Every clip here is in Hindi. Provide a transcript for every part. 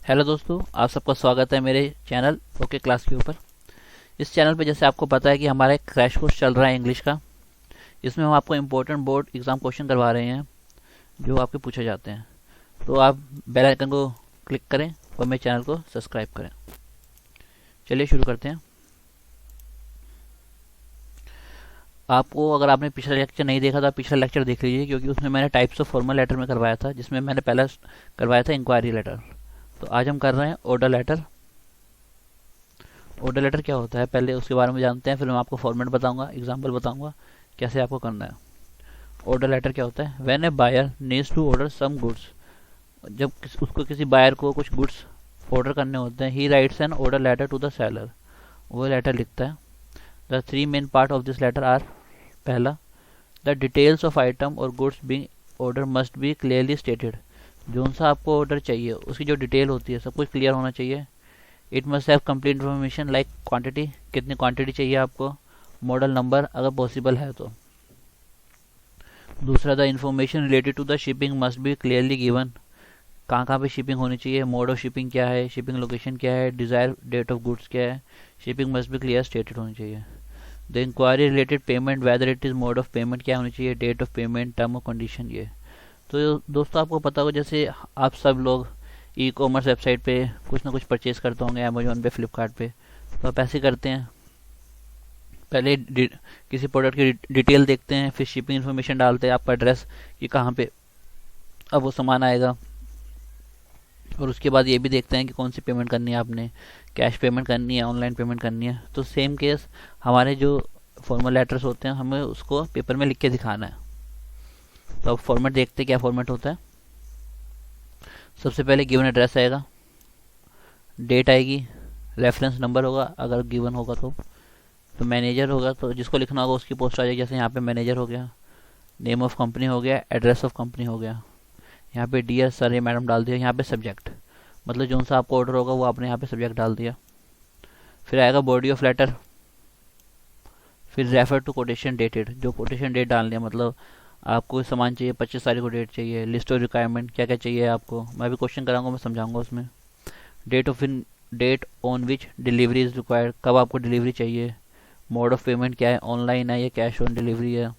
हेलो दोस्तों, आप सबका स्वागत है मेरे चैनल ओके क्लास के ऊपर। इस चैनल पे जैसे आपको पता है कि हमारा एक क्रैश कोर्स चल रहा है इंग्लिश का। इसमें हम आपको इम्पोर्टेंट बोर्ड एग्जाम क्वेश्चन करवा रहे हैं जो आपके पूछे जाते हैं। तो आप बेल आइकन को क्लिक करें और मेरे चैनल को सब्सक्राइब करें। चलिए शुरू करते हैं। आपको अगर आपने पिछला लेक्चर नहीं देखा तो आप पिछला लेक्चर देख लीजिए, क्योंकि उसमें मैंने टाइप्स ऑफ फॉर्मल लेटर में करवाया था, जिसमें मैंने पहला करवाया था इंक्वायरी लेटर। तो आज हम कर रहे हैं ऑर्डर लेटर। ऑर्डर लेटर क्या होता है पहले उसके बारे में जानते हैं, फिर मैं आपको फॉर्मेट बताऊंगा, एग्जांपल बताऊंगा कैसे आपको करना है। ऑर्डर लेटर क्या होता है? When a buyer needs to order some goods, जब उसको किसी बायर को कुछ गुड्स ऑर्डर करने होते हैं, he writes an order letter to the seller. वो लेटर लिखता है। The three main part of this letter are: पहला, द डिटेल्स ऑफ आइटम और goods being ordered must be clearly stated. जो सा आपको ऑर्डर चाहिए उसकी जो डिटेल होती है सब कुछ क्लियर होना चाहिए। It must have complete information like quantity, कितनी क्वांटिटी चाहिए आपको, मॉडल नंबर अगर पॉसिबल है तो। दूसरा, the information related to the shipping must be clearly given. कहाँ कहाँ पे शिपिंग होनी चाहिए, मोड ऑफ शिपिंग क्या है, शिपिंग लोकेशन क्या है, डिजायर डेट ऑफ गुड्स क्या है, shipping must be clear stated होनी चाहिए। The inquiry related payment, whether it is mode of payment क्या होनी चाहिए, date of payment, term of condition. ये तो दोस्तों आपको पता होगा, जैसे आप सब लोग ई कॉमर्स वेबसाइट पे कुछ ना कुछ परचेज करते होंगे, अमेजोन पे, फ्लिपकार्ट पे। तो आप ऐसे करते हैं, पहले किसी प्रोडक्ट की डिटेल देखते हैं, फिर शिपिंग इन्फॉर्मेशन डालते हैं, आपका एड्रेस कि कहाँ पे अब वो सामान आएगा, और उसके बाद ये भी देखते हैं कि कौन सी पेमेंट करनी है आपने, कैश पेमेंट करनी है, ऑनलाइन पेमेंट करनी है। तो सेम केस हमारे जो फॉर्मल लेटर्स होते हैं हमें उसको पेपर में लिख के दिखाना है। तो अब फॉर्मेट देखते हैं क्या फॉर्मेट होता है। सबसे पहले गिवन एड्रेस आएगा, डेट आएगी, रेफरेंस नंबर होगा अगर गिवन होगा तो मैनेजर होगा, तो जिसको लिखना होगा उसकी पोस्ट आ जाएगी। जैसे यहाँ पे मैनेजर हो गया, नेम ऑफ कंपनी हो गया, एड्रेस ऑफ कंपनी हो गया, यहाँ पे डियर सर या मैडम डाल दिया। यहाँ पे सब्जेक्ट मतलब जो सा आपको ऑर्डर होगा वो आपने यहाँ पे सब्जेक्ट डाल दिया। फिर आएगा बॉडी ऑफ लेटर, फिर रेफर टू कोटेशन डेटेड, जो कोटेशन डेट डालनी है, मतलब आपको सामान चाहिए 25 तारीख को डेट चाहिए। लिस्ट ऑफ रिक्वायरमेंट क्या क्या चाहिए आपको, मैं भी क्वेश्चन कराऊंगा, मैं समझाऊंगा उसमें। Date on which delivery is required, कब आपको डिलीवरी चाहिए। मोड ऑफ पेमेंट क्या है, ऑनलाइन है या कैश ऑन डिलीवरी है।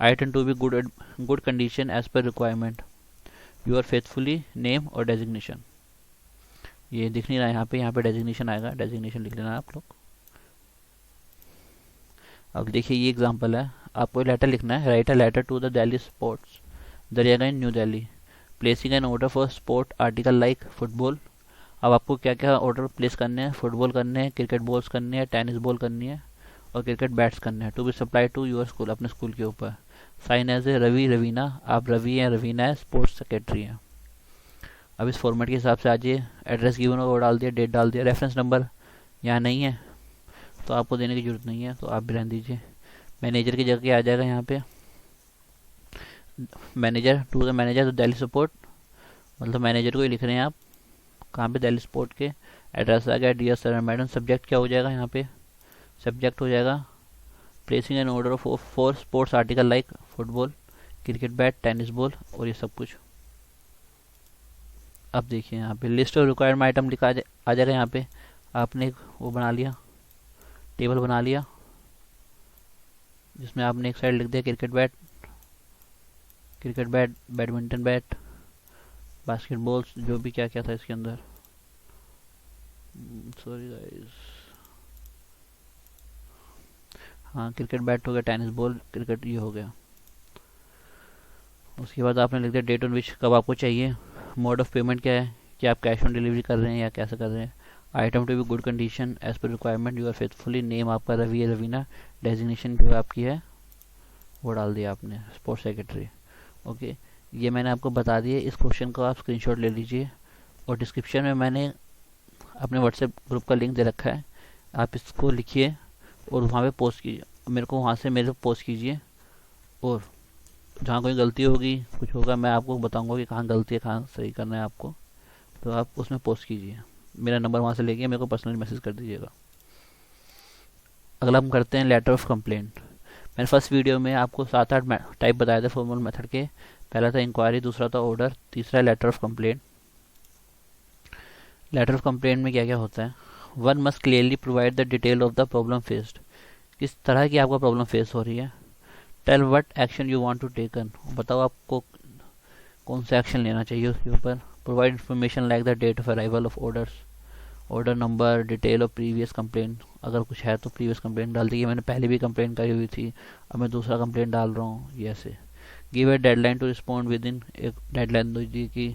Item to be good condition as per requirement. Your faithfully name और डेजिग्नेशन। ये दिख नहीं रहा है यहाँ पे डेजिग्नेशन आएगा, डेजिग्नेशन लिख लेना आप लोग। अब देखिए ये एग्जांपल है, आपको लेटर लिखना है। Write a letter to the Delhi sports Daryaganj new Delhi placing an order for sport article like football. अब आपको क्या क्या ऑर्डर प्लेस करने हैं, फुटबॉल करने हैं, क्रिकेट बॉल्स करनी है, टेनिस बॉल करनी है और क्रिकेट बैट्स करने हैं। To be supply to your school, अपने स्कूल के ऊपर। Sign as a Ravi Raveena, आप रवि हैं, रवीना है, स्पोर्ट्स सेक्रेटरी हैं। अब इस फॉर्मेट के हिसाब से आ जाइए। एड्रेस गिवन होगा वो डाल दिया, डेट डाल दिया। रेफरेंस नंबर यहाँ नहीं है तो आपको देने की जरूरत नहीं है, तो आप भी रहने दीजिए। मैनेजर की जगह आ जाएगा यहाँ पे मैनेजर, टू द मैनेजर तो दिल्ली सपोर्ट, मतलब मैनेजर को ही लिख रहे हैं आप, कहाँ पे, दिल्ली स्पोर्ट के। एड्रेस आ गया, डियर सर मैडम। सब्जेक्ट क्या हो जाएगा यहाँ पे, सब्जेक्ट हो जाएगा placing an order for sports article like football, cricket bat, tennis ball और ये सब कुछ। अब देखिए यहाँ पे लिस्ट ऑफ रिक्वायरमेंट आइटम लिखा आ जाएगा। यहाँ पे आपने एक वो बना लिया, टेबल बना लिया, जिसमें आपने एक साइड लिख दिया cricket bat, badminton bat, basketballs, जो भी क्या क्या था इसके अंदर। सॉरी गाइस, हाँ क्रिकेट बैट हो गया, टेनिस बॉल, क्रिकेट ये हो गया। उसके बाद आपने लिख दिया डेट ऑन विच, कब आपको चाहिए। मोड ऑफ पेमेंट क्या है, कि आप कैश ऑन डिलीवरी कर रहे हैं या कैसे कर रहे हैं। Item to be good condition as per requirement, you are faithfully, name आपका रवि है, रवीना, डेजिग्नेशन जो आपकी है वो डाल दिया आपने, स्पोर्ट्स सेक्रेटरी। ओके, ये मैंने आपको बता दिया। इस क्वेश्चन को आप स्क्रीनशॉट ले लीजिए, और डिस्क्रिप्शन में मैंने अपने व्हाट्सएप ग्रुप का लिंक दे रखा है, आप इसको लिखिए और वहाँ पे पोस्ट कीजिए, मेरे को वहाँ से मेरे पोस्ट कीजिए। और जहाँ कोई गलती होगी, कुछ होगा, मैं आपको बताऊंगा कि कहाँ गलती है, कहाँ सही करना है आपको, तो आप उसमें पोस्ट कीजिए। मेरा नंबर वहाँ से लेके मेरे को पर्सनली मैसेज कर दीजिएगा। अगला हम करते हैं लेटर ऑफ कंप्लेंट। मैंने फर्स्ट वीडियो में आपको 7-8 टाइप बताए थे फॉर्मल मेथड के। पहला था इंक्वायरी, दूसरा था ऑर्डर, तीसरा letter of complaint. Letter of complaint में क्या क्या होता है? One must clearly provide the detail of the problem faced, किस तरह की आपको प्रॉब्लम फेस हो रही है। Tell what action you want to taken, बताओ आपको कौन सा एक्शन लेना चाहिए उसके ऊपर। Provide information like the date of arrival of orders, order number, detail of previous complaint, अगर कुछ है तो प्रीवियस कंप्लेंट डाल दी कि मैंने पहले भी कंप्लेंट करी हुई थी, अब मैं दूसरा कंप्लेंट डाल रहा हूँ, ये ऐसे। Give a deadline to respond within, एक डेडलाइन दो दी कि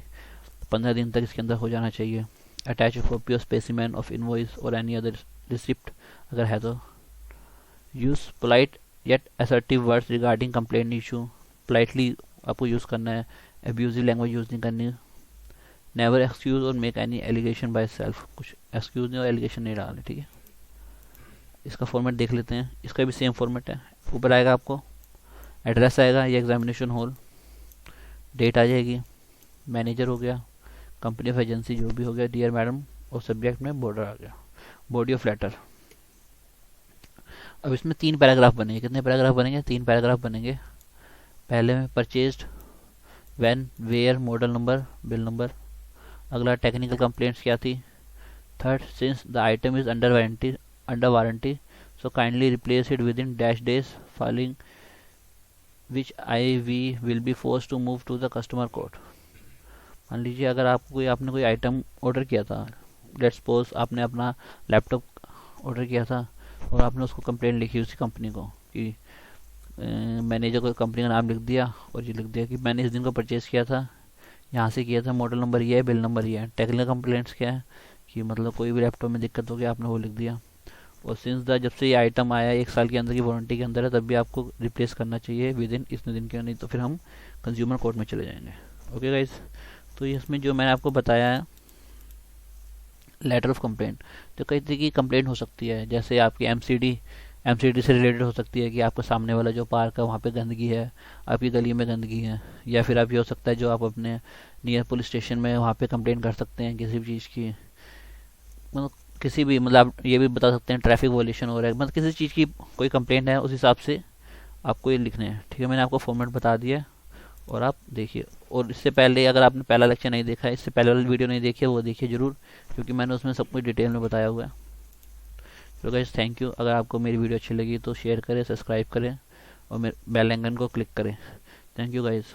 15 दिन तक इसके अंदर हो जाना चाहिए। Attach a copy of specimen of invoice और एनी अदर रिसिप्ट अगर है तो। Use polite yet assertive words regarding complaint issue, politely आपको यूज़ करना है, एब्यूजिव लैंग्वेज यूज़ नहीं करनी। नेवर एक्सक्यूज और make any allegation by self, कुछ एक्सक्यूज नहीं और एलिगेशन नहीं डालने, ठीक है। इसका फॉर्मेट देख लेते हैं, इसका भी सेम फॉर्मेट है। ऊपर आएगा आपको एड्रेस आएगा, ये एग्जामिनेशन हॉल, डेट आ जाएगी, मैनेजर हो गया, कंपनी ऑफ एजेंसी जो भी हो गया, डियर मैडम, और सब्जेक्ट में बॉर्डर आ गया, बॉडी ऑफ लेटर। अब इसमें 3 पैराग्राफ बनेंगे। कितने पैराग्राफ बनेंगे? 3 पैराग्राफ बनेंगे। पहले में purchased, when, where, model number, bill number. अगला टेक्निकल कंप्लेंट्स क्या थी। Third, since the item is under warranty so kindly replace it within dash days following which I we will be force to move to the customer court. मान लीजिए अगर आपने कोई आइटम ऑर्डर किया था, लेट्स सपोज आपने अपना लैपटॉप ऑर्डर किया था और आपने उसको कंप्लेंट लिखी उसी कंपनी को कि मैनेजर को कंपनी का नाम लिख दिया और ये लिख दिया कि मैंने इस दिन को परचेज़ किया था, यहाँ से किया था, मॉडल नंबर ये है, बिल नंबर ये है। टेक्निकल कंप्लेंट्स क्या है कि मतलब कोई भी लैपटॉप में दिक्कत हो गई, आपने वो लिख दिया। और सिंस द जब से ये आइटम आया 1 साल के अंदर की वारंटी के अंदर है, तब भी आपको रिप्लेस करना चाहिए विद इन इतने दिन के, नहीं तो फिर हम कंज्यूमर कोर्ट में चले जाएंगे। ओके गाइज, तो इसमें जो मैंने आपको बताया है लेटर ऑफ कंप्लेंट, तो कई तरह की कंप्लेंट हो सकती है। जैसे आपकी एमसीडी से रिलेटेड हो सकती है कि आपका सामने वाला जो पार्क है वहाँ पे गंदगी है, आपकी गली में गंदगी है। या फिर आप ये हो सकता है जो आप अपने नियर पुलिस स्टेशन में वहाँ पे कंप्लेंट कर सकते हैं किसी भी चीज़ की, मतलब किसी भी, मतलब आप ये भी बता सकते हैं ट्रैफिक वॉल्यूशन हो रहा है, मतलब किसी चीज़ की कोई कंप्लेंट है, उस हिसाब से आपको ये लिखने हैं, ठीक है। मैंने आपको फॉर्मेट बता दिया और आप देखिए। और इससे पहले अगर आपने पहला लेक्चर नहीं देखा है, इससे पहले वाली वीडियो नहीं देखी है, वो देखिए ज़रूर, क्योंकि मैंने उसमें सब कुछ डिटेल में बताया हुआ है। तो गाइस थैंक यू। अगर आपको मेरी वीडियो अच्छी लगी तो शेयर करें, सब्सक्राइब करें और मेरे बेल आइकन को क्लिक करें। Thank you guys.